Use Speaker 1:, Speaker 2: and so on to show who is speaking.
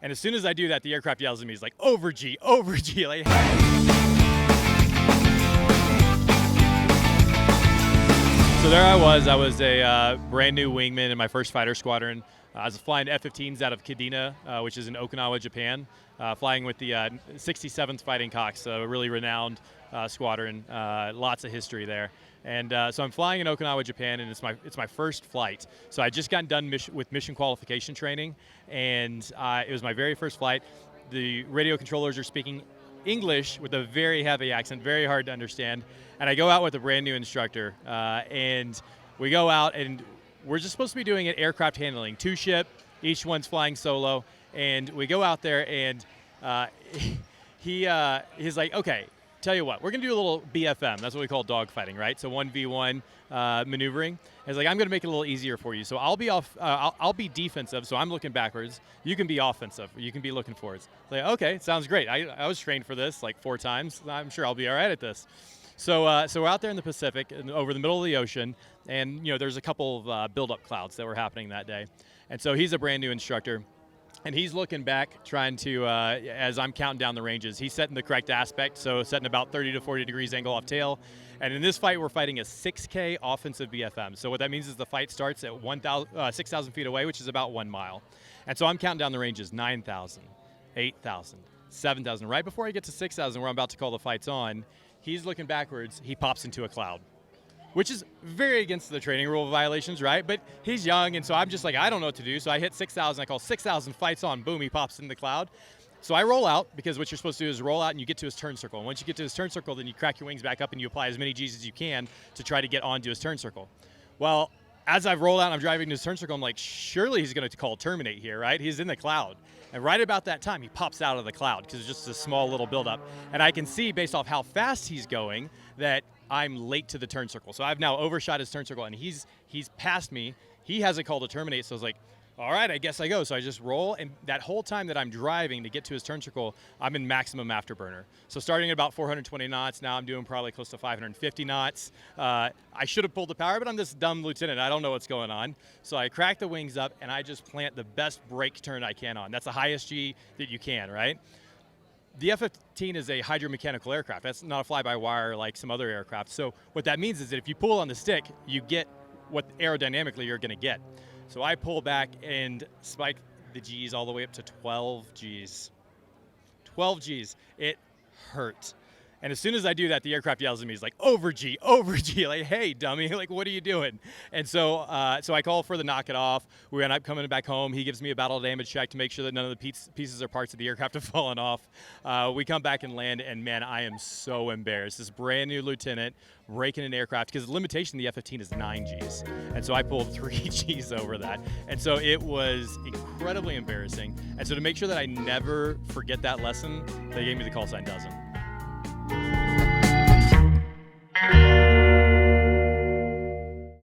Speaker 1: And as soon as I do that, the aircraft yells at me, he's like, over G, like, So there I was a brand new wingman in my first fighter squadron. I was flying F-15s out of Kadena, which is in Okinawa, Japan, flying with the 67th Fighting Cox, a really renowned squadron, lots of history there. And so I'm flying in Okinawa, Japan, and it's my first flight. So I just gotten done with mission qualification training, and it was my very first flight. The radio controllers are speaking English with a very heavy accent, very hard to understand. And I go out with a brand new instructor, and we go out, and we're just supposed to be doing an aircraft handling, 2-ship, each one's flying solo, and we go out there, and he's like, okay, tell you what, we're gonna do a little BFM. That's what we call dogfighting, right? So 1v1 maneuvering. He's like, I'm gonna make it a little easier for you. So I'll be defensive. So I'm looking backwards. You can be offensive. You can be looking forwards. Like, okay, sounds great. I was trained for this like 4 times. I'm sure I'll be all right at this. So so we're out there in the Pacific, over the middle of the ocean, and there's a couple of buildup clouds that were happening that day. And so he's a brand new instructor. And he's looking back, trying to, as I'm counting down the ranges, he's setting the correct aspect, so setting about 30 to 40 degrees angle off tail. And in this fight, we're fighting a 6K offensive BFM. So what that means is the fight starts at 6,000 feet away, which is about 1 mile. And so I'm counting down the ranges, 9,000, 8,000, 7,000. Right before I get to 6,000, where I'm about to call the fights on, he's looking backwards, he pops into a cloud, which is very against the training rule violations, right? But he's young, and so I'm just like, I don't know what to do. So I hit 6,000, I call 6,000, fights on, boom, he pops in the cloud. So I roll out, because what you're supposed to do is roll out and you get to his turn circle. And once you get to his turn circle, then you crack your wings back up and you apply as many G's as you can to try to get onto his turn circle. Well, as I've rolled out and I'm driving to his turn circle, I'm like, surely he's gonna call terminate here, right? He's in the cloud. And right about that time, he pops out of the cloud, because it's just a small little buildup. And I can see, based off how fast he's going, that I'm late to the turn circle. So I've now overshot his turn circle, and he's passed me. He has a call to terminate, so I was like, all right, I guess I go. So I just roll, and that whole time that I'm driving to get to his turn circle, I'm in maximum afterburner. So starting at about 420 knots, now I'm doing probably close to 550 knots. I should have pulled the power, but I'm this dumb lieutenant. I don't know what's going on. So I crack the wings up, and I just plant the best brake turn I can on. That's the highest G that you can, right? The F-15 is a hydromechanical aircraft. That's not a fly-by-wire like some other aircraft. So what that means is that if you pull on the stick, you get what aerodynamically you're gonna get. So I pull back and spike the G's all the way up to 12 G's. 12 G's, it hurt. And as soon as I do that, the aircraft yells at me, he's like, over G, like, hey, dummy, like, what are you doing? And so so I call for the knock it off. We end up coming back home. He gives me a battle damage check to make sure that none of the pieces or parts of the aircraft have fallen off. We come back and land, and man, I am so embarrassed. This brand new lieutenant breaking an aircraft, because the limitation of the F-15 is 9 Gs. And so I pulled 3 Gs over that. And so it was incredibly embarrassing. And so to make sure that I never forget that lesson, they gave me the CallSign dozen.